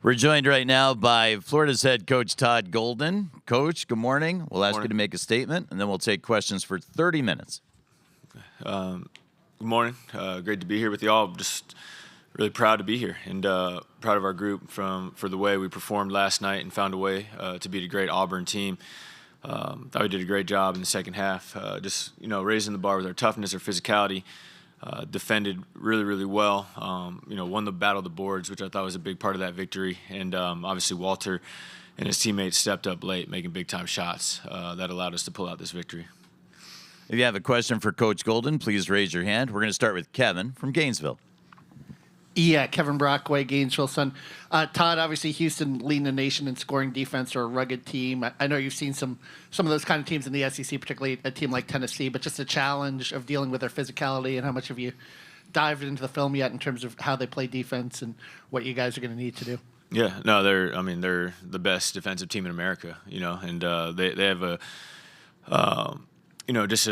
We're joined right now by Florida's head coach, Todd Golden. Coach, good morning. We'll ask you to make a statement, and then we'll take questions for 30 minutes. Good morning. Great to be here with you all. Just really proud to be here and proud of our group for the way we performed last night and found a way to beat a great Auburn team. Thought we did a great job in the second half, just raising the bar with our toughness, our physicality. Defended really, really well. Won the battle of the boards, which I thought was a big part of that victory. And obviously Walter and his teammates stepped up late, making big-time shots that allowed us to pull out this victory. If you have a question for Coach Golden, please raise your hand. We're going to start with Kevin from Gainesville. Yeah, Kevin Brockway, Gainesville son. Todd, obviously Houston leading the nation in scoring defense or a rugged team. I know you've seen some of those kind of teams in the SEC, particularly a team like Tennessee, but just the challenge of dealing with their physicality and how much have you dived into the film yet in terms of how they play defense and what you guys are going to need to do? Yeah, no, they're the best defensive team in America, and they have just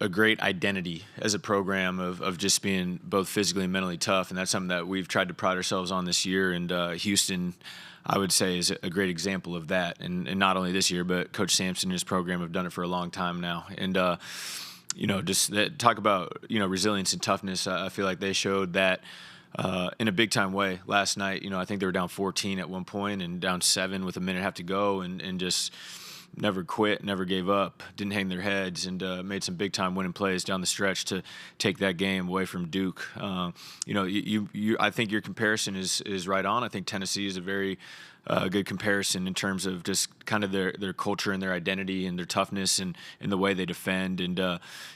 a great identity as a program of just being both physically and mentally tough, and that's something that we've tried to pride ourselves on this year. And Houston, I would say, is a great example of that. And not only this year, but Coach Sampson and his program have done it for a long time now. And talk about resilience and toughness. I feel like they showed that in a big time way last night. I think they were down 14 at one point and down 7 with a minute and a half to go, and just never quit, never gave up, didn't hang their heads, and made some big-time winning plays down the stretch to take that game away from Duke. I think your comparison is right on. I think Tennessee is a very good comparison in terms of just kind of their culture and their identity and their toughness and the way they defend. And,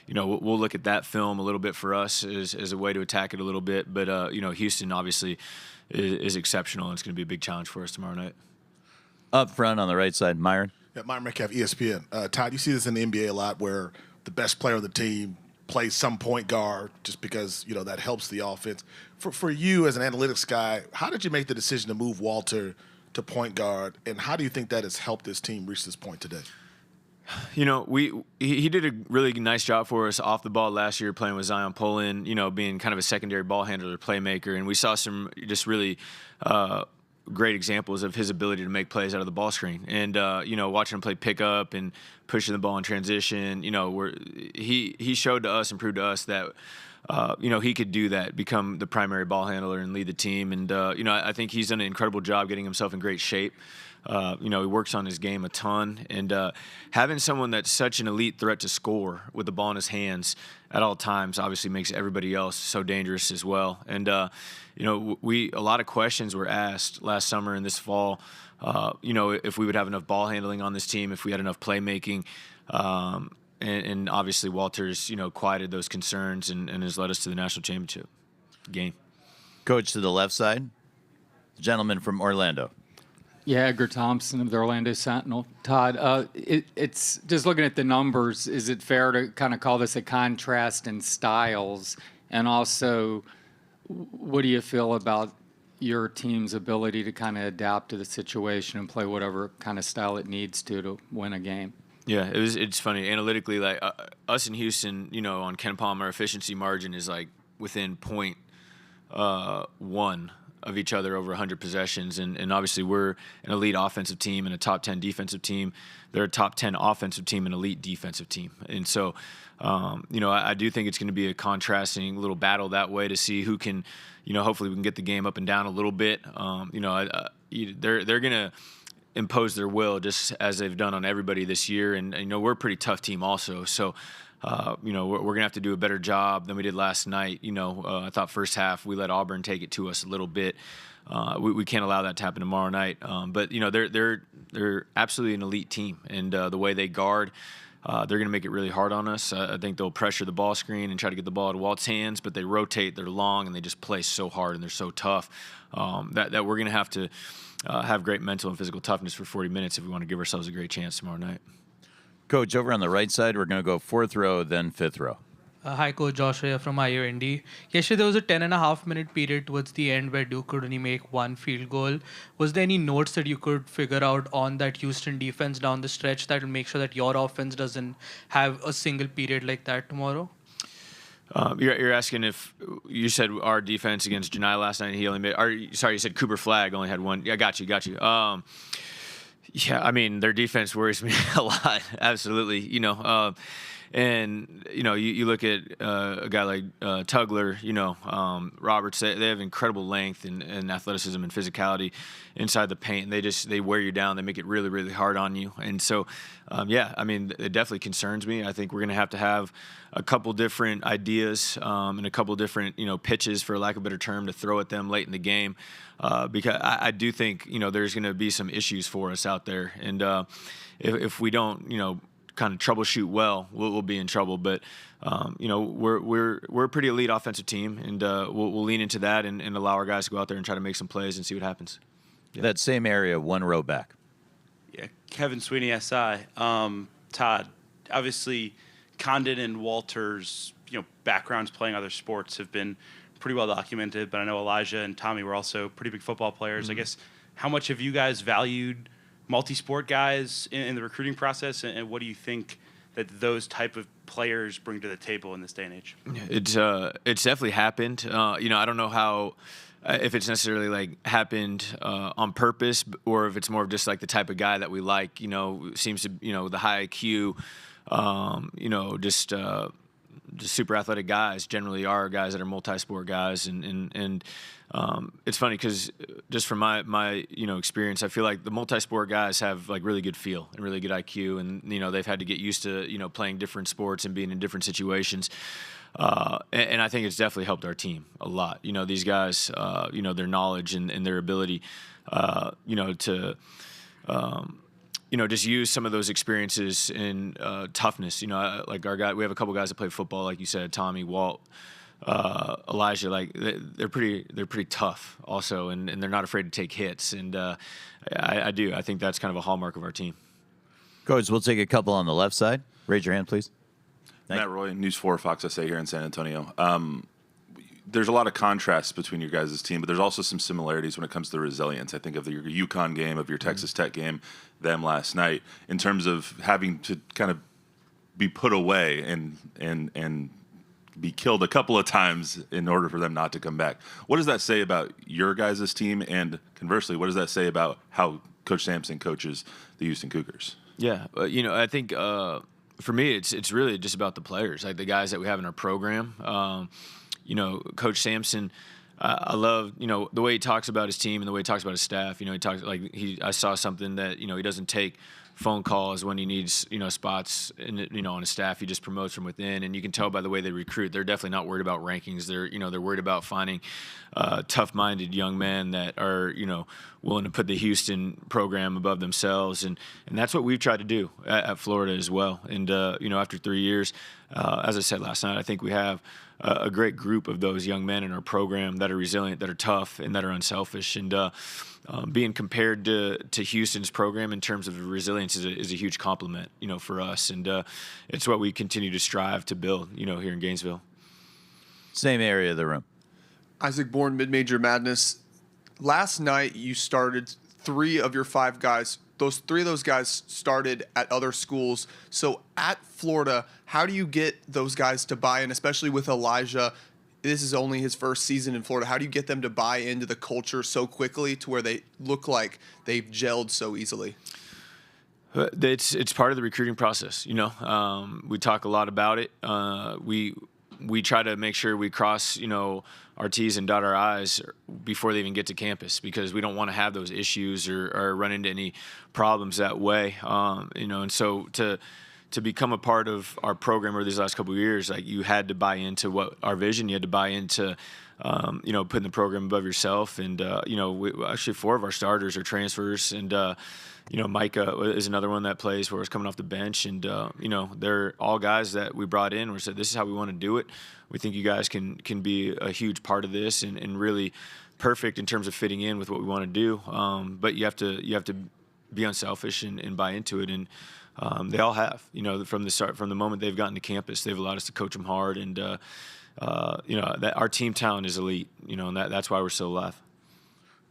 we'll look at that film a little bit for us as a way to attack it a little bit. But, Houston obviously is exceptional, and it's going to be a big challenge for us tomorrow night. Up front on the right side, Myron. Yeah, Myron Metcalf, ESPN. Todd, you see this in the NBA a lot where the best player on the team plays some point guard just because, that helps the offense. For you as an analytics guy, how did you make the decision to move Walter to point guard, and how do you think that has helped this team reach this point today? He did a really nice job for us off the ball last year playing with Zion Poland, being kind of a secondary ball handler, playmaker, and we saw some just really great examples of his ability to make plays out of the ball screen. And, watching him play pickup and pushing the ball in transition, he showed to us and proved to us that, he could do that, become the primary ball handler and lead the team. And, I think he's done an incredible job getting himself in great shape. He works on his game a ton. And having someone that's such an elite threat to score with the ball in his hands at all times obviously makes everybody else so dangerous as well. And, a lot of questions were asked last summer and this fall, if we would have enough ball handling on this team, if we had enough playmaking. And obviously Walter's, quieted those concerns and has led us to the national championship game. Coach to the left side, the gentleman from Orlando. Yeah, Edgar Thompson of the Orlando Sentinel. Todd, it's just looking at the numbers, is it fair to kind of call this a contrast in styles? And also, what do you feel about your team's ability to kind of adapt to the situation and play whatever kind of style it needs to win a game? Yeah, it's funny. Analytically, like us in Houston, on Ken Palm, our efficiency margin is like within 0.1 of each other over 100 possessions. And obviously we're an elite offensive team and a top 10 defensive team. They're a top 10 offensive team and elite defensive team. And so, I do think it's going to be a contrasting little battle that way to see who can, hopefully we can get the game up and down a little bit. They're going to impose their will just as they've done on everybody this year. And we're a pretty tough team also. So, we're going to have to do a better job than we did last night. I thought first half we let Auburn take it to us a little bit. We can't allow that to happen tomorrow night. But they're absolutely an elite team, and the way they guard, they're going to make it really hard on us. I think they'll pressure the ball screen and try to get the ball out of Walt's hands, but they rotate, they're long, and they just play so hard and they're so tough that we're going to have to have great mental and physical toughness for 40 minutes if we want to give ourselves a great chance tomorrow night. Coach, over on the right side, we're going to go fourth row, then fifth row. Hi, Coach Joshua from IOND. Yesterday, there was a 10.5-minute period towards the end where Duke could only make one field goal. Was there any notes that you could figure out on that Houston defense down the stretch that will make sure that your offense doesn't have a single period like that tomorrow? You're asking if you said our defense against Janai last night. He only made. Sorry, you said Cooper Flagg only had one. Yeah, got you. Yeah, I mean their defense worries me a lot. Absolutely, and you look at a guy like Tugler, Roberts. They have incredible length and athleticism and physicality inside the paint. They wear you down. They make it really, really hard on you. And so, it definitely concerns me. I think we're going to have a couple different ideas and a couple different pitches, for lack of a better term, to throw at them late in the game, because I do think there's going to be some issues for us out there, and if we don't kind of troubleshoot well, we'll be in trouble. But we're a pretty elite offensive team, and we'll lean into that and allow our guys to go out there and try to make some plays and see what happens. Yeah. That same area, one row back. Yeah, Kevin Sweeney, SI. Todd, obviously, Condon and Walter's backgrounds playing other sports have been pretty well documented. But I know Elijah and Tommy were also pretty big football players. Mm-hmm. I guess how much have you guys valued multi-sport guys in the recruiting process, and what do you think that those type of players bring to the table in this day and age? It's definitely happened. I don't know how. If it's necessarily like happened on purpose, or if it's more of just like the type of guy that we like, seems to, the high IQ, just super athletic guys generally are guys that are multi-sport guys. And it's funny because just from my experience, I feel like the multi-sport guys have like really good feel and really good IQ, and they've had to get used to playing different sports and being in different situations. And I think it's definitely helped our team a lot. These guys, their knowledge and their ability, to, just use some of those experiences in toughness. Like our guy, we have a couple guys that play football, like you said, Tommy, Walt, Elijah. Like they're pretty tough also, and they're not afraid to take hits. And I think that's kind of a hallmark of our team. Coach, we'll take a couple on the left side. Raise your hand, please. Matt Roy, News 4 Fox SA here in San Antonio. There's a lot of contrasts between your guys' team, but there's also some similarities when it comes to resilience. I think of your UConn game, of your Texas Tech game, them last night, in terms of having to kind of be put away and be killed a couple of times in order for them not to come back. What does that say about your guys' team, and conversely, what does that say about how Coach Sampson coaches the Houston Cougars? Yeah, I think for me, it's really just about the players, like the guys that we have in our program. Coach Sampson, I love the way he talks about his team and the way he talks about his staff. He talks I saw something that he doesn't take phone calls when he needs spots on his staff. He just promotes from within, and you can tell by the way they recruit. They're definitely not worried about rankings. They're worried about finding tough-minded young men that are willing to put the Houston program above themselves, and that's what we've tried to do at Florida as well. And after 3 years, as I said last night, I think we have a great group of those young men in our program that are resilient, that are tough, and that are unselfish. And being compared to Houston's program in terms of resilience is a huge compliment, for us. And it's what we continue to strive to build, here in Gainesville. Same area of the room. Isaac Bourne, Mid-Major Madness. Last night you started 3 of your 5 guys. Three of those guys started at other schools. So at Florida, how do you get those guys to buy in, especially with Elijah? This is only his first season in Florida. How do you get them to buy into the culture so quickly to where they look like they've gelled so easily? It's part of the recruiting process. We talk a lot about it. We try to make sure we cross, our T's and dot our I's before they even get to campus, because we don't want to have those issues or run into any problems that way. And so to become a part of our program over these last couple of years, like, you had to buy into what our vision. You had to buy into, putting the program above yourself. And, actually 4 of our starters are transfers, and, Micah is another one that plays for us coming off the bench. And, they're all guys that we brought in. We said, this is how we want to do it. We think you guys can be a huge part of this and really perfect in terms of fitting in with what we want to do. But you have to be unselfish and buy into it. And they all have, from the moment they've gotten to campus, they've allowed us to coach them hard. And, that our team talent is elite, and that's why we're still alive.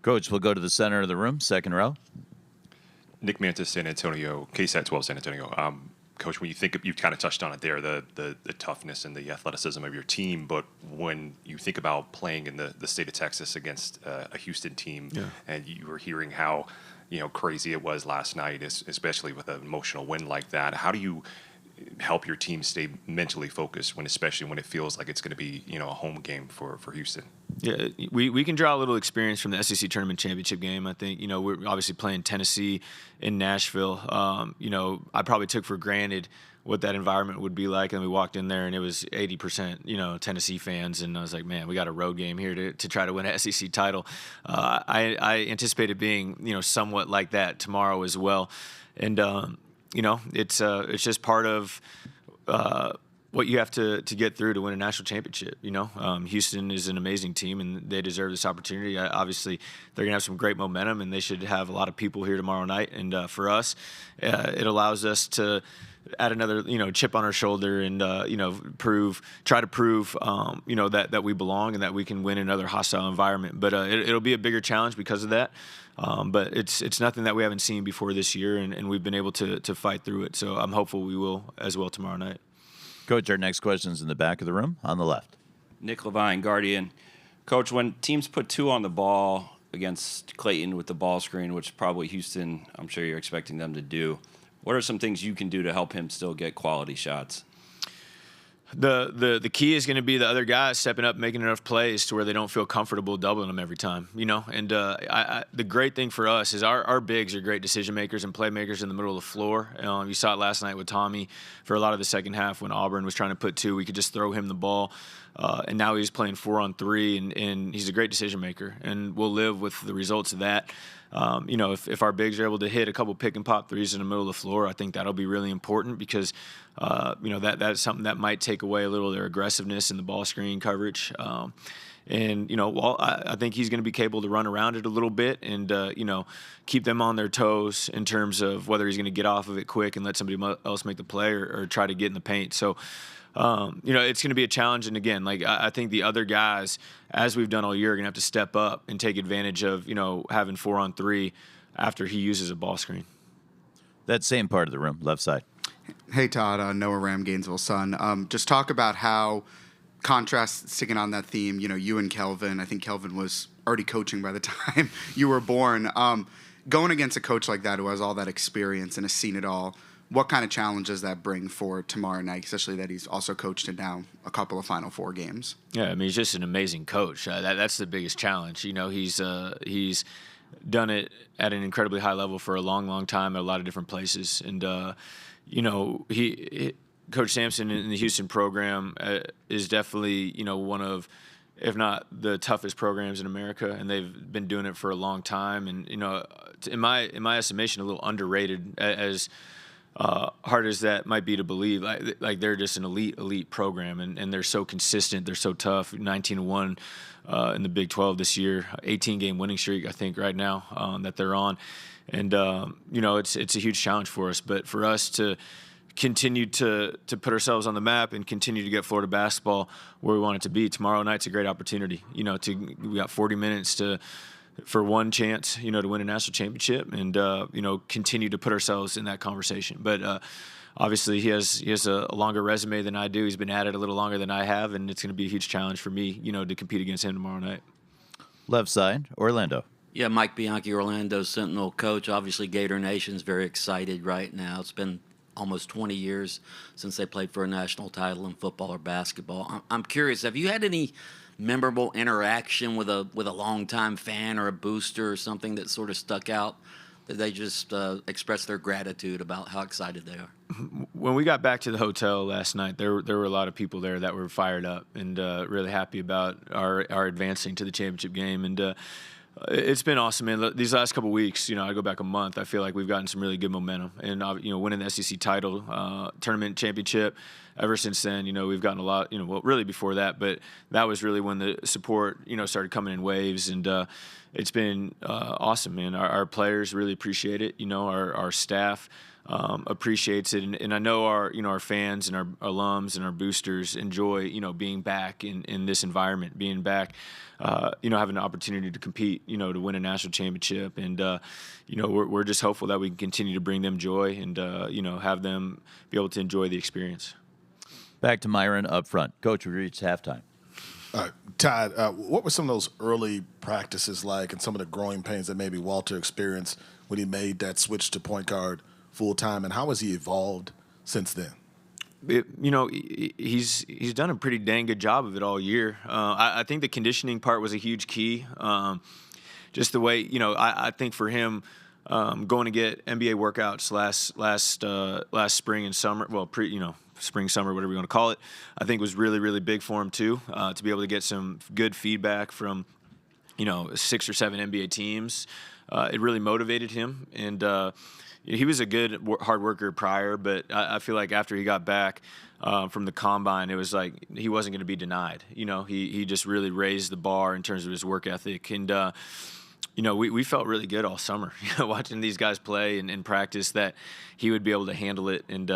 Coach, we'll go to the center of the room, second row. Nick Mantis, San Antonio, KSAT 12 San Antonio. Coach, when you think you've kind of touched on it there, the toughness and the athleticism of your team, but when you think about playing in the state of Texas against a Houston team, and you were hearing how crazy it was last night, especially with an emotional win like that, how do you help your team stay mentally focused especially when it feels like it's going to be a home game for Houston? Yeah, we can draw a little experience from the SEC tournament championship game. I think we're obviously playing Tennessee in Nashville. I probably took for granted what that environment would be like, and we walked in there and it was 80% Tennessee fans, and I was like, man, we got a road game here to try to win an SEC title. I anticipated being somewhat like that tomorrow as well, and it's just part of what you have to get through to win a national championship. Houston is an amazing team, and they deserve this opportunity. Obviously, they're going to have some great momentum, and they should have a lot of people here tomorrow night. And for us, it allows us to add another chip on our shoulder and try to prove that we belong and that we can win in another hostile environment. But it'll be a bigger challenge because of that. But it's nothing that we haven't seen before this year, and we've been able to fight through it. So I'm hopeful we will as well tomorrow night. Coach, our next question is in the back of the room on the left. Nick Levine, Guardian. Coach, when teams put 2 on the ball against Clayton with the ball screen, which probably Houston, I'm sure you're expecting them to do, what are some things you can do to help him still get quality shots? The key is going to be the other guys stepping up, making enough plays to where they don't feel comfortable doubling them every time, And the great thing for us is our bigs are great decision makers and playmakers in the middle of the floor. You saw it last night with Tommy for a lot of the second half when Auburn was trying to put 2. We could just throw him the ball, and now he's playing 4-on-3, and he's a great decision maker, and we'll live with the results of that. If our bigs are able to hit a couple pick and pop threes in the middle of the floor, I think that'll be really important because, that's something that might take away a little of their aggressiveness in the ball screen coverage. I think he's going to be capable to run around it a little bit and, keep them on their toes in terms of whether he's going to get off of it quick and let somebody else make the play or try to get in the paint. So, it's going to be a challenge. And again, I think the other guys, as we've done all year, are going to have to step up and take advantage of, having 4-on-3 after he uses a ball screen. That same part of the room, left side. Hey, Todd, Noah Ram, Gainesville Sun. Just talk about how contrast, sticking on that theme, you and Kelvin, I think Kelvin was already coaching by the time you were born. Going against a coach like that who has all that experience and has seen it all, what kind of challenges that bring for tomorrow night, especially that he's also coached in now a couple of Final Four games? Yeah, I mean, he's just an amazing coach. That's the biggest challenge. He's done it at an incredibly high level for a long, long time at a lot of different places. And, Coach Sampson in the Houston program is definitely, one of, if not the toughest programs in America, and they've been doing it for a long time. And, in my estimation, a little underrated as hard as that might be to believe. Like they're just an elite program, and they're so consistent. They're so tough. 19-1 in the Big 12 this year, 18-game winning streak, I think, right now that they're on. And, it's a huge challenge for us. But for us to continue to put ourselves on the map and continue to get Florida basketball where we want it to be, tomorrow night's a great opportunity. We got 40 minutes for one chance, to win a national championship and, continue to put ourselves in that conversation. But obviously he has a longer resume than I do. He's been at it a little longer than I have, and it's going to be a huge challenge for me, to compete against him tomorrow night. Left side, Orlando. Yeah, Mike Bianchi, Orlando Sentinel coach. Obviously, Gator Nation's very excited right now. It's been almost 20 years since they played for a national title in football or basketball. I'm curious, have you had any memorable interaction with a longtime fan or a booster or something that sort of stuck out, that they just expressed their gratitude about how excited they are? When we got back to the hotel last night, there were a lot of people there that were fired up and really happy about our advancing to the championship game. And it's been awesome, man. These last couple of weeks, I go back a month, I feel like we've gotten some really good momentum. And, winning the SEC title, tournament championship, ever since then, we've gotten a lot, well, really before that, but that was really when the support, started coming in waves. And it's been awesome, man. Our players really appreciate it. Our staff appreciates it, and I know our fans and our alums and our boosters enjoy being back in this environment, being back, having an opportunity to compete, to win a national championship, and we're just hopeful that we can continue to bring them joy and have them be able to enjoy the experience. Back to Myron up front. Coach, we reached halftime. Todd, what were some of those early practices like and some of the growing pains that maybe Walter experienced when he made that switch to point guard full time, and how has he evolved since then? He's done a pretty dang good job of it all year. I think the conditioning part was a huge key. Just the way, I think for him, going to get NBA workouts last spring and summer, spring, summer, whatever you want to call it, I think was really, really big for him too, to be able to get some good feedback from, 6 or 7 NBA teams. It really motivated him, and he was a good hard worker prior, but I feel like after he got back from the combine, it was like he wasn't going to be denied. He just really raised the bar in terms of his work ethic, and we felt really good all summer, watching these guys play and practice, that he would be able to handle it. And,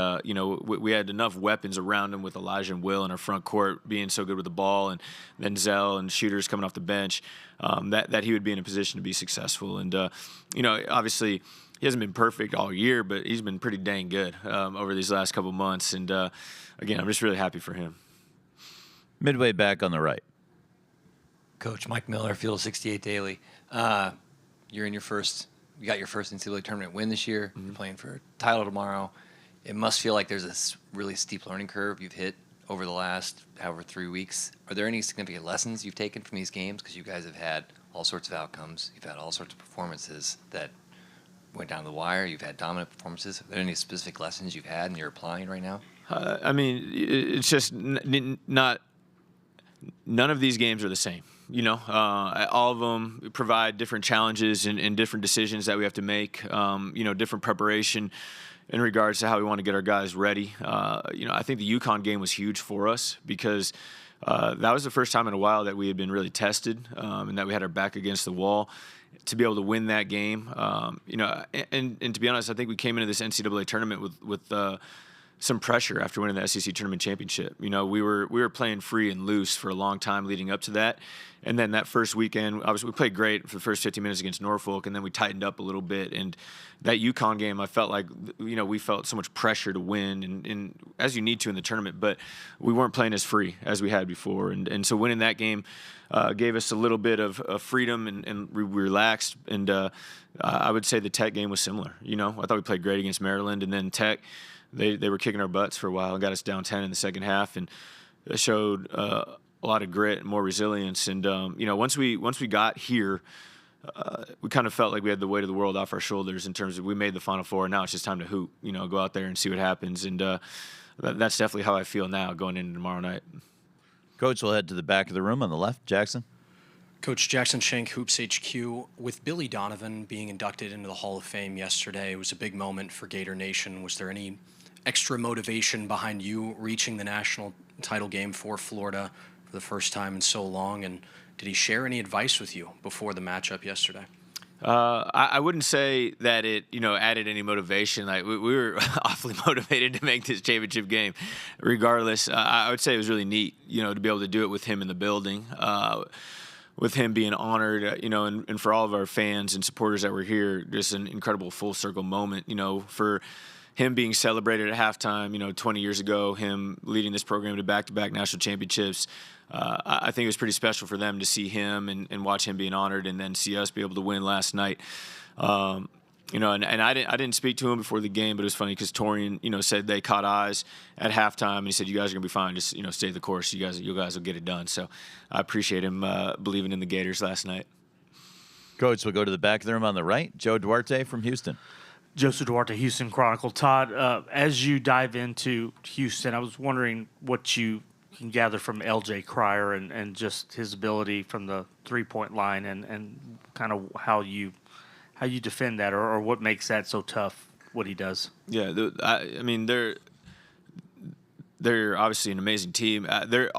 we had enough weapons around him with Elijah and Will in our front court being so good with the ball, and then Zell and shooters coming off the bench, that he would be in a position to be successful. And, obviously he hasn't been perfect all year, but he's been pretty dang good over these last couple months. And, again, I'm just really happy for him. Midway back on the right. Coach Mike Miller, Field 68 Daily. You got your first NCAA tournament win this year. You're playing for a title tomorrow. It must feel like there's this really steep learning curve you've hit over the last 3 weeks. Are there any significant lessons you've taken from these games? Because you guys have had all sorts of outcomes. You've had all sorts of performances that went down the wire. You've had dominant performances. Are there any specific lessons you've had and you're applying right now? It's just not. None of these games are the same. All of them provide different challenges and different decisions that we have to make. Different preparation in regards to how we want to get our guys ready. I think the UConn game was huge for us because that was the first time in a while that we had been really tested and that we had our back against the wall. To be able to win that game, and to be honest, I think we came into this NCAA tournament with some pressure after winning the SEC tournament championship. We were playing free and loose for a long time leading up to that. And then that first weekend, obviously we played great for the first 15 minutes against Norfolk, and then we tightened up a little bit. And that UConn game, I felt like, we felt so much pressure to win, and as you need to in the tournament, but we weren't playing as free as we had before. And so winning that game gave us a little bit of freedom, and we relaxed. And I would say the Tech game was similar. I thought we played great against Maryland, and then Tech, they were kicking our butts for a while and got us down 10 in the second half, and it showed a lot of grit and more resilience. And once we got here, we kind of felt like we had the weight of the world off our shoulders in terms of we made the Final Four. Now it's just time to hoop, go out there and see what happens. And that's definitely how I feel now going into tomorrow night. Coach, we'll head to the back of the room on the left. Jackson. Coach Jackson Schenk, Hoops HQ. With Billy Donovan being inducted into the Hall of Fame yesterday, it was a big moment for Gator Nation. Was there any extra motivation behind you reaching the national title game for Florida for the first time in so long? And did he share any advice with you before the matchup yesterday? I wouldn't say that it, added any motivation. Like we were awfully motivated to make this championship game. Regardless, I would say it was really neat, to be able to do it with him in the building, with him being honored, and for all of our fans and supporters that were here, just an incredible full circle moment, for him being celebrated at halftime, 20 years ago, him leading this program to back-to-back national championships. I think it was pretty special for them to see him and watch him being honored, and then see us be able to win last night. And I didn't speak to him before the game, but it was funny because Torian, said they caught eyes at halftime, and he said, "You guys are gonna be fine. Just stay the course. You guys will get it done." So I appreciate him believing in the Gators last night. Coach, we'll go to the back of the room on the right. Joe Duarte from Houston. Joseph Duarte, Houston Chronicle. Todd, as you dive into Houston, I was wondering what you can gather from LJ Cryer and just his ability from the three-point line and kind of how you defend that or what makes that so tough, what he does. Yeah, they're they're obviously an amazing team. They're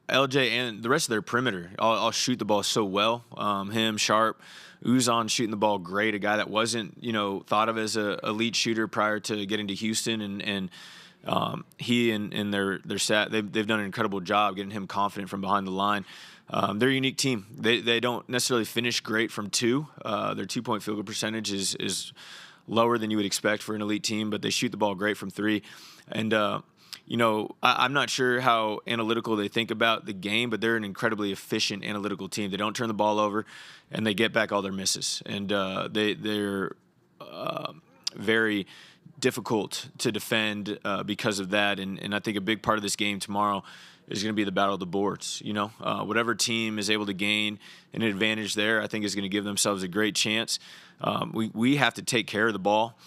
LJ and the rest of their perimeter all shoot the ball so well. Him, Sharp, Uzan shooting the ball great. A guy that wasn't thought of as a elite shooter prior to getting to Houston, and he and their staff they've done an incredible job getting him confident from behind the line. They're a unique team. They don't necessarily finish great from two. Their 2-point field goal percentage is lower than you would expect for an elite team, but they shoot the ball great from three. And I'm not sure how analytical they think about the game, but they're an incredibly efficient analytical team. They don't turn the ball over, and they get back all their misses. And they're very difficult to defend because of that. And I think a big part of this game tomorrow is going to be the battle of the boards. Whatever team is able to gain an advantage there, I think is going to give themselves a great chance. We have to take care of the ball.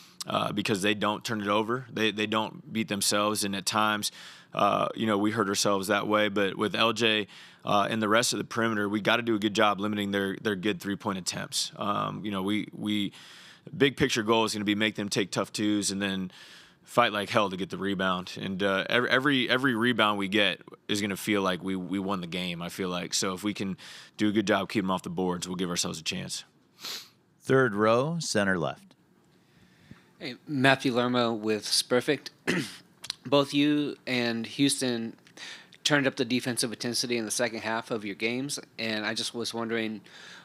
Because they don't turn it over. They don't beat themselves, and at times, we hurt ourselves that way. But with LJ and the rest of the perimeter, we got to do a good job limiting their good 3-point attempts. We big picture goal is going to be make them take tough twos and then fight like hell to get the rebound. And every rebound we get is going to feel like we won the game, I feel like. So if we can do a good job keeping them off the boards, we'll give ourselves a chance. Third row, center left. Hey, Matthew Lerma with Spurfict. Both you and Houston turned up the defensive intensity in the second half of your games, and I just was wondering,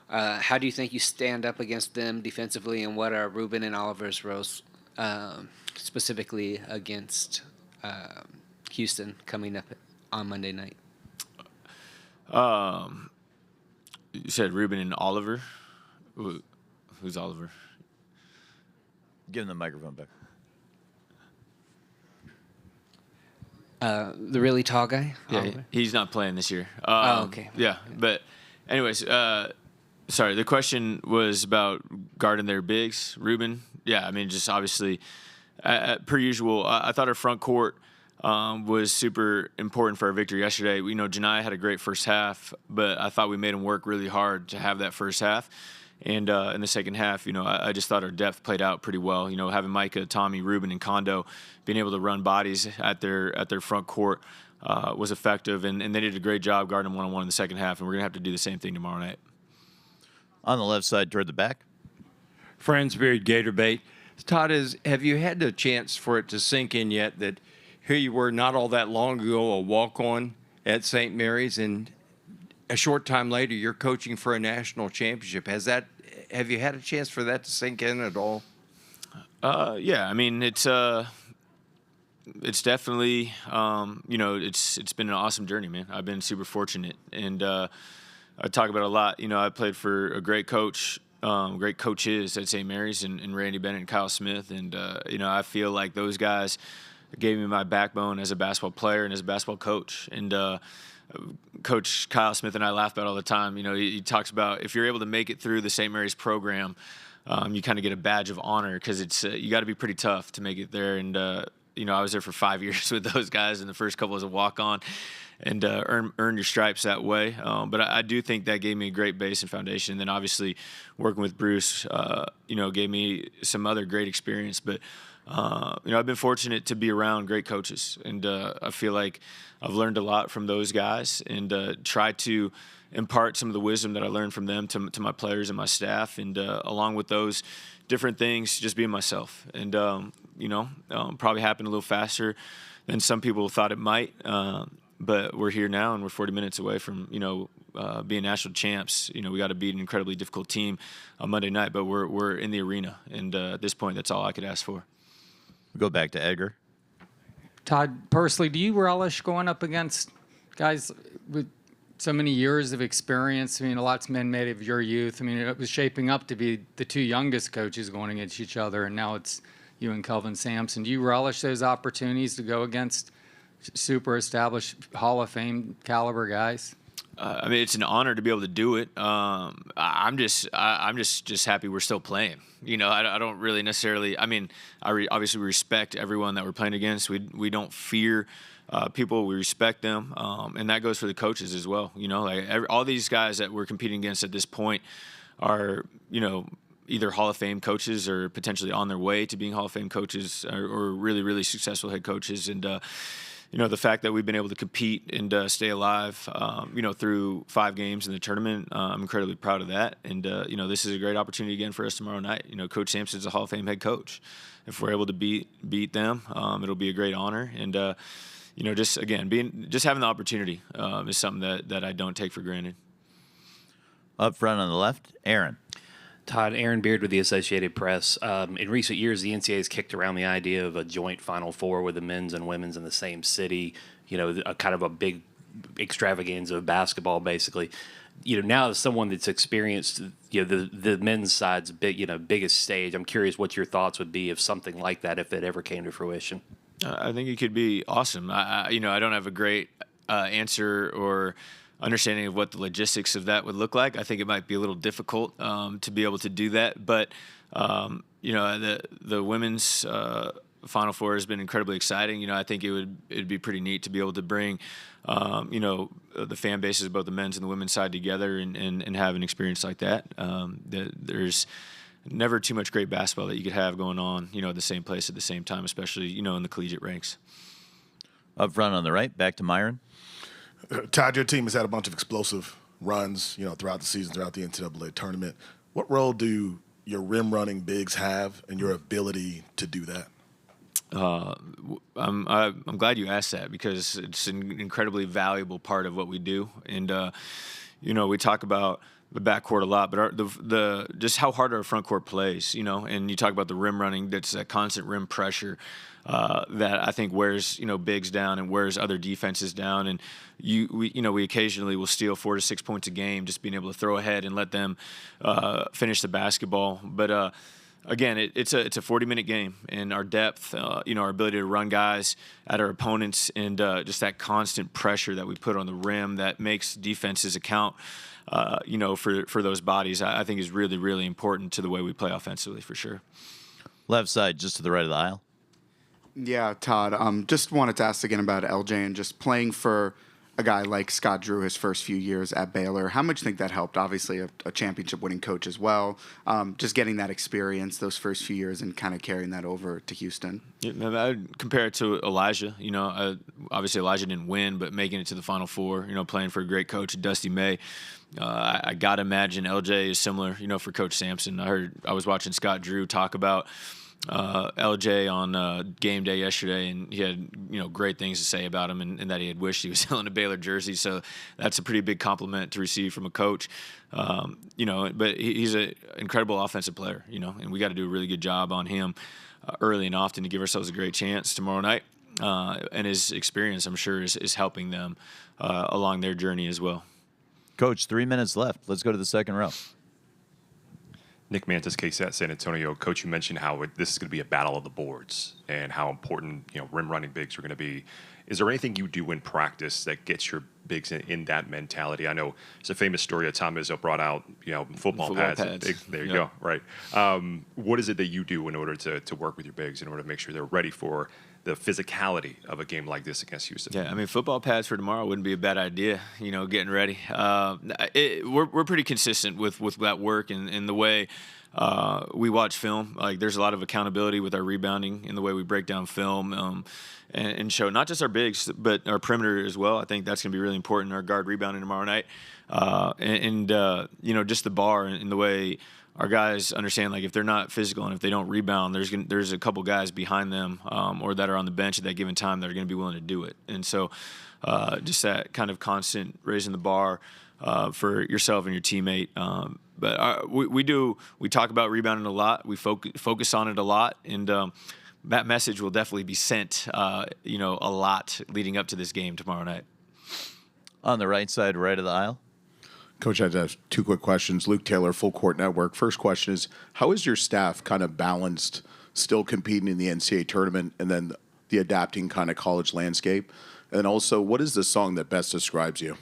how do you think you stand up against them defensively, and what are Ruben and Oliver's roles specifically against Houston coming up on Monday night? You said Ruben and Oliver? Who's Oliver? Give him the microphone back. The really tall guy? Yeah, he's not playing this year. Okay. Yeah, but anyways, sorry, the question was about guarding their bigs. Ruben? Yeah, I mean, just obviously, per usual, I thought our front court was super important for our victory yesterday. Janai had a great first half, but I thought we made him work really hard to have that first half. And in the second half, I just thought our depth played out pretty well. Having Micah, Tommy, Ruben, and Kondo being able to run bodies at their front court was effective, and they did a great job guarding them one-on-one in the second half, and we're going to have to do the same thing tomorrow night. On the left side toward the back. Fransbury, Gator Bait. Todd, have you had the chance for it to sink in yet that here you were not all that long ago, a walk-on at St. Mary's, and a short time later, you're coaching for a national championship. Have you had a chance for that to sink in at all? Yeah, I mean it's definitely it's been an awesome journey, man. I've been super fortunate, and I talk about it a lot. I played for a great coach, great coaches at St. Mary's, and Randy Bennett and Kyle Smith, and I feel like those guys gave me my backbone as a basketball player and as a basketball coach, and Coach Kyle Smith and I laugh about it all the time. He talks about if you're able to make it through the St. Mary's program, you kind of get a badge of honor because it's you got to be pretty tough to make it there. And I was there for 5 years with those guys, and the first couple as a walk-on, and earn your stripes that way. But I do think that gave me a great base and foundation. And then obviously working with Bruce, gave me some other great experience. But I've been fortunate to be around great coaches, and I feel like I've learned a lot from those guys, and try to impart some of the wisdom that I learned from them to my players and my staff, and along with those different things, just being myself. And probably happened a little faster than some people thought it might, but we're here now, and we're 40 minutes away from being national champs. We got to beat an incredibly difficult team on Monday night, but we're in the arena, and at this point, that's all I could ask for. Go back to Edgar. Todd, personally, do you relish going up against guys with so many years of experience? I mean, a lot's been made of your youth. I mean, it was shaping up to be the two youngest coaches going against each other, and now it's you and Kelvin Sampson. Do you relish those opportunities to go against super established Hall of Fame caliber guys? I mean, it's an honor to be able to do it. I'm just happy we're still playing. I don't really necessarily. I mean, obviously we respect everyone that we're playing against. We don't fear people. We respect them, and that goes for the coaches as well. All these guys that we're competing against at this point are either Hall of Fame coaches or potentially on their way to being Hall of Fame coaches, or really really successful head coaches, and the fact that we've been able to compete and stay alive, through 5 games in the tournament, I'm incredibly proud of that. And, this is a great opportunity again for us tomorrow night. Coach Sampson's a Hall of Fame head coach. If we're able to beat them, it'll be a great honor. And, just having the opportunity is something that I don't take for granted. Up front on the left, Aaron. Todd, Aaron Beard with the Associated Press. In recent years, the NCAA has kicked around the idea of a joint Final Four with the men's and women's in the same city. A kind of a big extravaganza of basketball, basically. Now as someone that's experienced, the men's side's biggest stage, I'm curious what your thoughts would be of something like that if it ever came to fruition. I think it could be awesome. I don't have a great answer or understanding of what the logistics of that would look like. I think it might be a little difficult to be able to do that. But, the women's Final Four has been incredibly exciting. I think it'd be pretty neat to be able to bring, the fan bases of both the men's and the women's side together and have an experience like that. There's never too much great basketball that you could have going on, at the same place at the same time, especially, in the collegiate ranks. Up front on the right, back to Myron. Todd, your team has had a bunch of explosive runs, throughout the season, throughout the NCAA tournament. What role do your rim running bigs have in your ability to do that? I'm glad you asked that because it's an incredibly valuable part of what we do. And, we talk about the backcourt a lot, but the just how hard our front court plays, and you talk about the rim running, that's that constant rim pressure that I think wears, bigs down and wears other defenses down. And we occasionally will steal 4 to 6 points a game, just being able to throw ahead and let them finish the basketball. But again, it's a 40-minute game, and our depth, our ability to run guys at our opponents, and just that constant pressure that we put on the rim that makes defenses account, for those bodies, I think is really, really important to the way we play offensively for sure. Left side, just to the right of the aisle. Yeah, Todd. Just wanted to ask again about LJ and just playing for a guy like Scott Drew his first few years at Baylor. How much do you think that helped? Obviously, a championship-winning coach as well. Just getting that experience those first few years and kind of carrying that over to Houston. Yeah, I'd compare it to Elijah. Obviously Elijah didn't win, but making it to the Final Four, playing for a great coach, Dusty May. I got to imagine LJ is similar, for Coach Sampson. I was watching Scott Drew talk about LJ on game day yesterday, and he had great things to say about him, and that he had wished he was still in a Baylor jersey. So that's a pretty big compliment to receive from a coach. But he's an incredible offensive player, and we got to do a really good job on him early and often to give ourselves a great chance tomorrow night. And his experience, I'm sure, is helping them along their journey as well. Coach, 3 minutes left. Let's go to the second row. Nick Mantis, KSAT San Antonio. Coach, you mentioned how this is going to be a battle of the boards and how important rim running bigs are going to be. Is there anything you do in practice that gets your bigs in that mentality? I know it's a famous story that Tom Izzo brought out, football pads. There you go, right. What is it that you do in order to work with your bigs in order to make sure they're ready for the physicality of a game like this against Houston? Yeah, football pads for tomorrow wouldn't be a bad idea, getting ready. We're pretty consistent with that work and the way we watch film. Like, there's a lot of accountability with our rebounding in the way we break down film and show not just our bigs, but our perimeter as well. I think that's going to be really important, our guard rebounding tomorrow night. Just the bar and the way our guys understand, like, if they're not physical and if they don't rebound, there's a couple guys behind them or that are on the bench at that given time that are going to be willing to do it. And so just that kind of constant raising the bar for yourself and your teammate. But we talk about rebounding a lot. We focus on it a lot. And that message will definitely be sent, a lot leading up to this game tomorrow night. On the right side, right of the aisle. Coach, I have 2 quick questions. Luke Taylor, Full Court Network. First question is, how is your staff kind of balanced, still competing in the NCAA tournament, and then the adapting kind of college landscape? And also, what is the song that best describes you?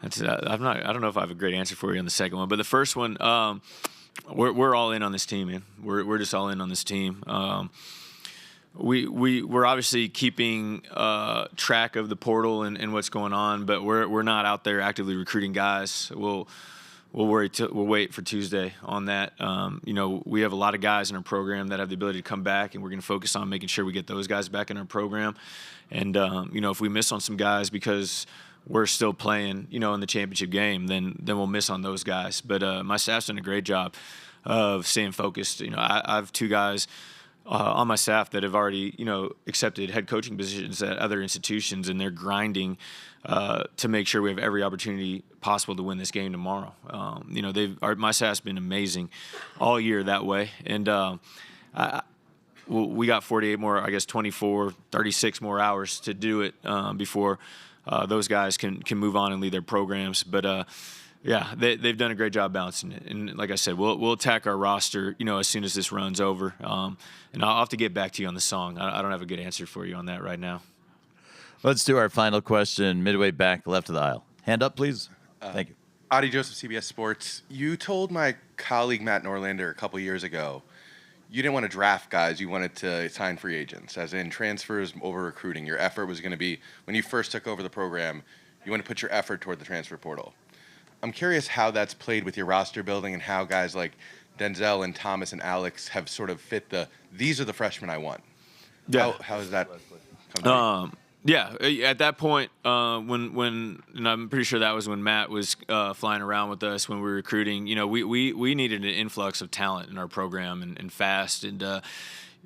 I don't know if I have a great answer for you on the second one, but the first one, we're all in on this team, man. We're just all in on this team. We're obviously keeping track of the portal and what's going on, but we're not out there actively recruiting guys. We'll we'll wait for Tuesday on that. We have a lot of guys in our program that have the ability to come back, and we're going to focus on making sure we get those guys back in our program. And if we miss on some guys because we're still playing, in the championship game, then we'll miss on those guys. But my staff's done a great job of staying focused. I have 2 guys on my staff that have already, accepted head coaching positions at other institutions, and they're grinding to make sure we have every opportunity possible to win this game tomorrow. My staff's been amazing all year that way, and we got 48 more, 24, 36 more hours to do it before those guys can move on and lead their programs. But they've done a great job balancing it. And like I said, we'll attack our roster, as soon as this run's over. And I'll have to get back to you on the song. I don't have a good answer for you on that right now. Let's do our final question midway back left of the aisle. Hand up, please. Thank you. Adi Joseph, CBS Sports. You told my colleague Matt Norlander a couple years ago you didn't want to draft guys. You wanted to sign free agents, as in transfers over recruiting. Your effort was going to be, when you first took over the program, you want to put your effort toward the transfer portal. I'm curious how that's played with your roster building and how guys like Denzel and Thomas and Alex have sort of fit these are the freshmen I want. Yeah. How has that come to be? At that point, when and I'm pretty sure that was when Matt was flying around with us when we were recruiting. We needed an influx of talent in our program and fast, and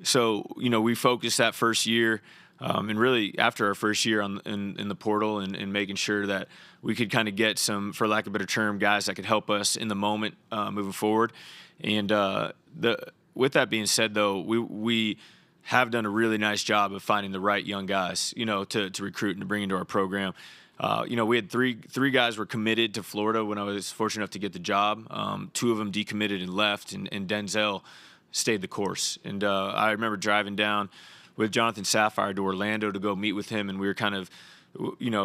so we focused that first year, and really after our first year in the portal and making sure that we could kind of get some, for lack of a better term, guys that could help us in the moment moving forward. And with that being said, though, we have done a really nice job of finding the right young guys, to recruit and to bring into our program. We had three guys were committed to Florida when I was fortunate enough to get the job. 2 of them decommitted and left, and Denzel stayed the course. And I remember driving down with Jonathan Sapphire to Orlando to go meet with him, and we were kind of,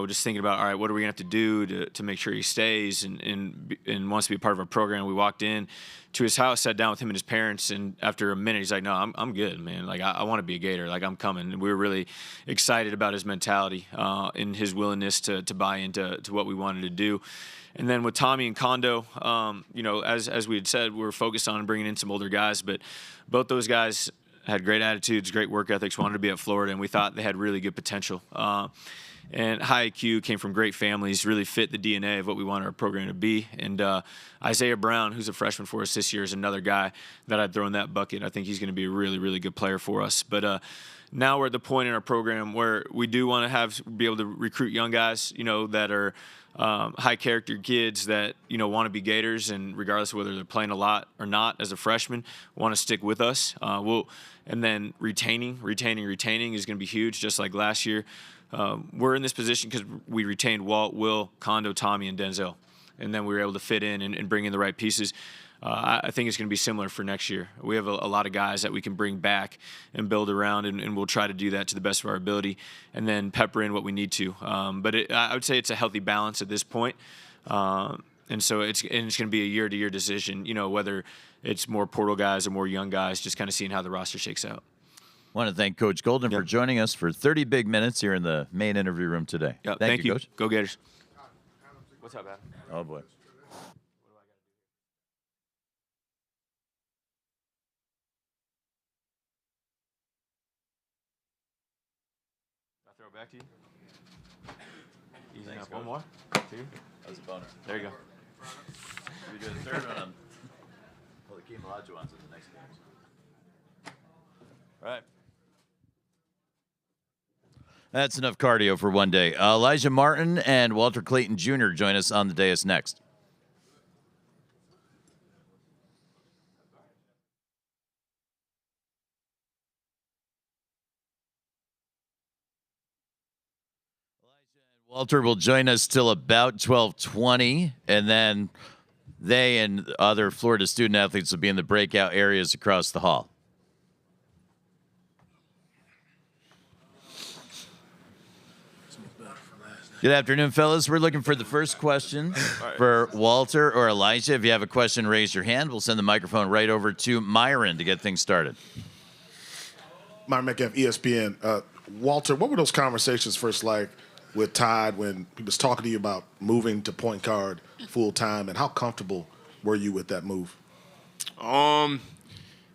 just thinking about, all right, what are we going to have to do to make sure he stays and wants to be a part of our program. We walked in to his house, sat down with him and his parents, and after a minute, he's like, no, I'm good, man. Like, I want to be a Gator. Like, I'm coming. And we were really excited about his mentality and his willingness to buy into what we wanted to do. And then with Tommy and Kondo, as we had said, we were focused on bringing in some older guys, but both those guys had great attitudes, great work ethics, wanted to be at Florida, and we thought they had really good potential. And high IQ, came from great families, really fit the DNA of what we want our program to be. And Isaiah Brown, who's a freshman for us this year, is another guy that I'd throw in that bucket. I think he's going to be a really, really good player for us. But now we're at the point in our program where we do want to be able to recruit young guys, that are high character kids that, want to be Gators, and regardless of whether they're playing a lot or not as a freshman, want to stick with us. And then retaining is going to be huge, just like last year. We're in this position because we retained Walt, Will, Kondo, Tommy, and Denzel. And then we were able to fit in and bring in the right pieces. I think it's going to be similar for next year. We have a lot of guys that we can bring back and build around, and we'll try to do that to the best of our ability and then pepper in what we need to. But I would say it's a healthy balance at this point. And so it's going to be a year-to-year decision, whether it's more portal guys or more young guys, just kind of seeing how the roster shakes out. I want to thank Coach Golden for joining us for 30 big minutes here in the main interview room today. Yeah, thank you, Coach. Go Gators. What's up, Adam? Oh, boy. I'll throw it back to you. Easy enough. One more. 2. That was a boner. There you go. We do the third one. The Keem Elijah one's in the next game. All right. That's enough cardio for one day. Elijah Martin and Walter Clayton Jr. join us on the dais next. Walter will join us till about 12:20, and then they and other Florida student athletes will be in the breakout areas across the hall. Good afternoon, fellas. We're looking for the first question for Walter or Elijah. If you have a question, raise your hand. We'll send the microphone right over to Myron to get things started. Myron Metcalf, ESPN. Walter, what were those conversations first like with Todd when he was talking to you about moving to point guard full time, and how comfortable were you with that move?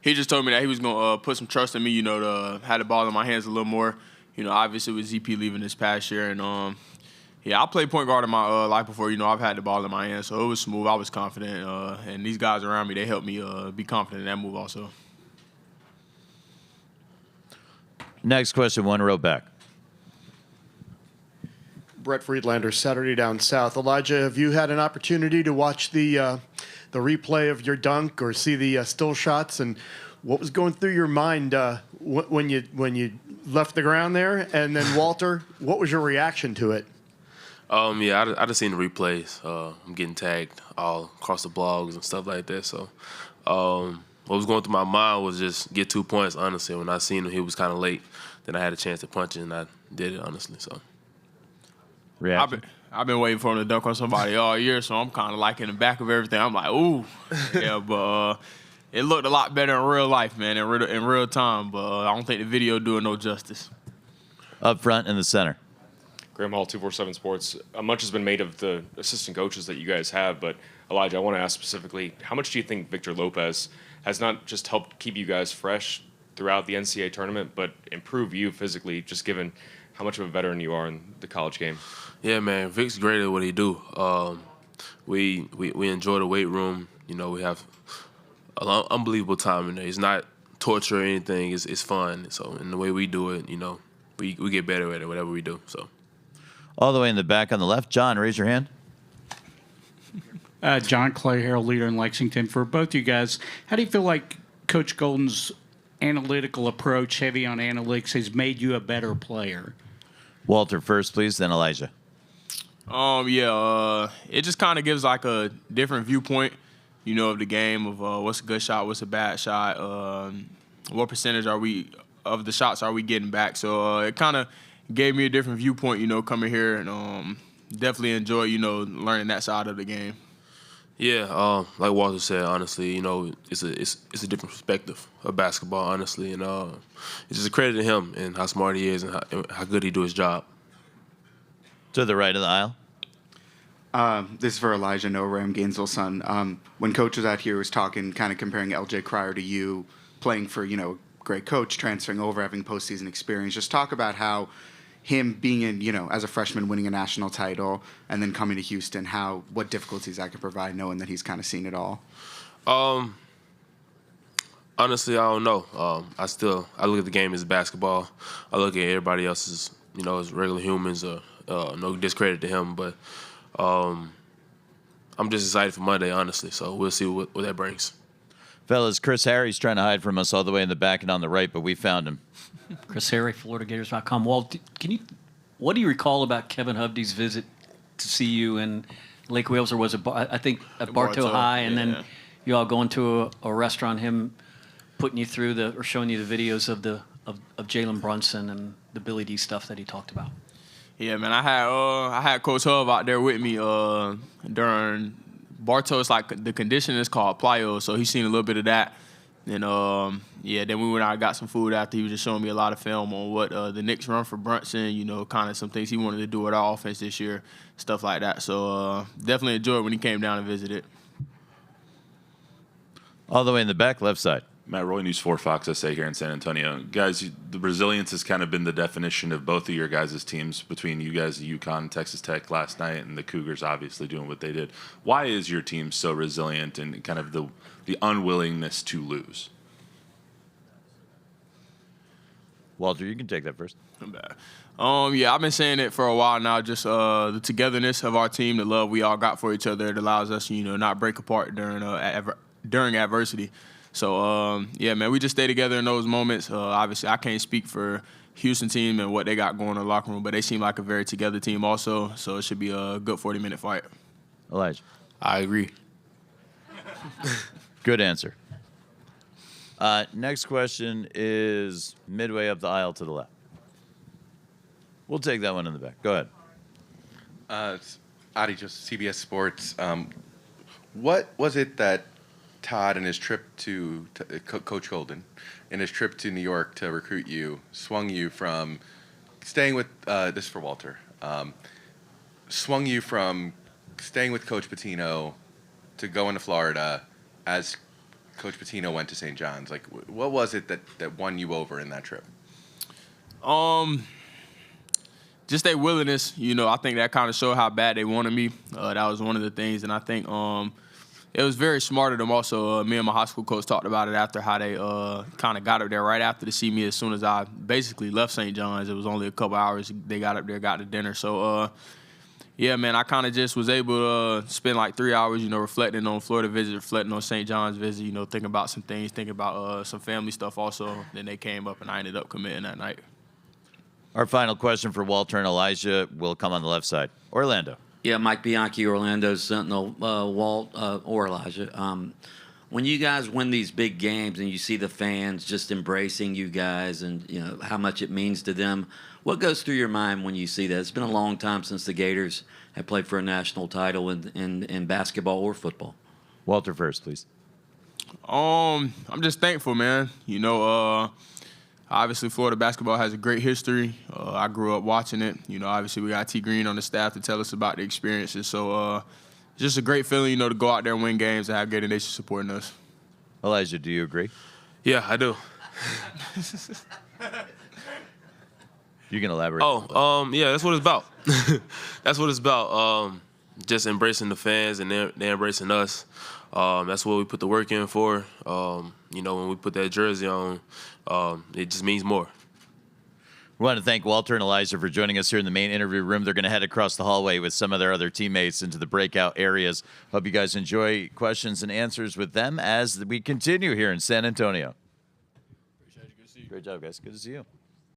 He just told me that he was gonna put some trust in me, to have the ball in my hands a little more. Obviously with ZP leaving this past year, and I played point guard in my life before. I've had the ball in my hands, so it was smooth. I was confident, and these guys around me, they helped me be confident in that move also. Next question, one row back. Brett Friedlander, Saturday Down South. Elijah, have you had an opportunity to watch the replay of your dunk or see the still shots, and what was going through your mind when you left the ground there? And then Walter, what was your reaction to it? Yeah, I just seen the replays. I'm getting tagged all across the blogs and stuff like that. So what was going through my mind was just get 2 points, honestly. When I seen him, he was kind of late. Then I had a chance to punch it, and I did it, honestly. So. I've been waiting for him to dunk on somebody all year, so I'm kind of like in the back of everything. I'm like, ooh, yeah, but it looked a lot better in real life, man, in real time. But I don't think the video doing no justice. Up front in the center. Graham Hall, 247 Sports. Much has been made of the assistant coaches that you guys have, but Elijah, I want to ask specifically, how much do you think Victor Lopez has not just helped keep you guys fresh throughout the NCAA tournament, but improve you physically, just given how much of a veteran you are in the college game? Yeah, man, Vic's great at what he do. We enjoy the weight room. We have an unbelievable time in there. It's not torture or anything. It's fun. So, in the way we do it, we get better at it, whatever we do. So, all the way in the back on the left, John, raise your hand. John Clay, Herald leader in Lexington. For both you guys, how do you feel like Coach Golden's analytical approach, heavy on analytics, has made you a better player? Walter first, please, then Elijah. It just kind of gives like a different viewpoint, of the game, of what's a good shot, what's a bad shot, what percentage of the shots are we getting back. So it kind of gave me a different viewpoint, coming here, and definitely enjoy, learning that side of the game. Yeah, like Walter said, honestly, it's a different perspective of basketball, honestly, and it's just a credit to him and how smart he is and how good he do his job. To the right of the aisle. This is for Elijah, no Ram Gainesville son. When Coach was out here, he was talking, kind of comparing LJ Cryer to you, playing for, a great coach, transferring over, having postseason experience. Just talk about how him being in, as a freshman, winning a national title, and then coming to Houston, what difficulties that could provide, knowing that he's kind of seen it all. Honestly, I don't know. I look at the game as basketball. I look at everybody else as, as regular humans. No discredit to him, but I'm just excited for Monday, honestly. So we'll see what that brings. Fellas, Chris Harry's trying to hide from us all the way in the back and on the right, but we found him. Chris Harry, FloridaGators.com. Walt, what do you recall about Kevin Hovde's visit to see you in Lake Wales, or was it, I think, at Bartow High, and then you all going to a restaurant, him putting you through or showing you the videos of Jalen Brunson and the Billy D stuff that he talked about? Yeah, man, I had Coach Hub out there with me during Bartow. It's like the condition is called plyo, so he's seen a little bit of that. And then we went out and got some food after. He was just showing me a lot of film on what the Knicks run for Brunson, kind of some things he wanted to do with our offense this year, stuff like that. So definitely enjoyed it when he came down and visited. All the way in the back, left side. Matt Roy, News 4 Fox SA here in San Antonio. Guys, the resilience has kind of been the definition of both of your guys' teams, between you guys, UConn, Texas Tech last night, and the Cougars obviously doing what they did. Why is your team so resilient and kind of the unwillingness to lose? Walter, you can take that first. I've been saying it for a while now, just the togetherness of our team, the love we all got for each other. It allows us, not break apart during adversity. So, man, we just stay together in those moments. Obviously, I can't speak for Houston team and what they got going in the locker room, but they seem like a very together team also, so it should be a good 40-minute fight. Elijah. I agree. Good answer. Next question is midway up the aisle to the left. We'll take that one in the back. Go ahead. Adi, just CBS Sports. What was it that Todd and his trip to Coach Golden and his trip to New York to recruit you swung you from staying with this is for Walter, swung you from staying with Coach Pitino to go into Florida as Coach Pitino went to St. John's? Like, what was it that won you over in that trip? Just their willingness. I think that kind of showed how bad they wanted me. That was one of the things, and I think it was very smart of them also. Me and my high school coach talked about it after how they kind of got up there right after to see me as soon as I basically left St. John's. It was only a couple hours. They got up there, got to dinner. So, yeah, man, I kind of just was able to spend like 3 hours, reflecting on Florida visit, reflecting on St. John's visit, thinking about some things, thinking about some family stuff also. Then they came up, and I ended up committing that night. Our final question for Walter and Elijah will come on the left side. Orlando. Yeah, Mike Bianchi, Orlando Sentinel, Walt or Elijah. When you guys win these big games and you see the fans just embracing you guys and how much it means to them, what goes through your mind when you see that? It's been a long time since the Gators have played for a national title in basketball or football. Walter first, please. I'm just thankful, man. Obviously, Florida basketball has a great history. I grew up watching it. Obviously, we got T. Green on the staff to tell us about the experiences. So, it's just a great feeling, to go out there and win games and have Gator Nation supporting us. Elijah, do you agree? Yeah, I do. You can elaborate. Yeah, that's what it's about. That's what it's about. Just embracing the fans and they're embracing us. That's what we put the work in for. When we put that jersey on, it just means more. We want to thank Walter and Elijah for joining us here in the main interview room. They're going to head across the hallway with some of their other teammates into the breakout areas. Hope you guys enjoy questions and answers with them as we continue here in San Antonio. Appreciate you. Good to see you. Great job, guys. Good to see you.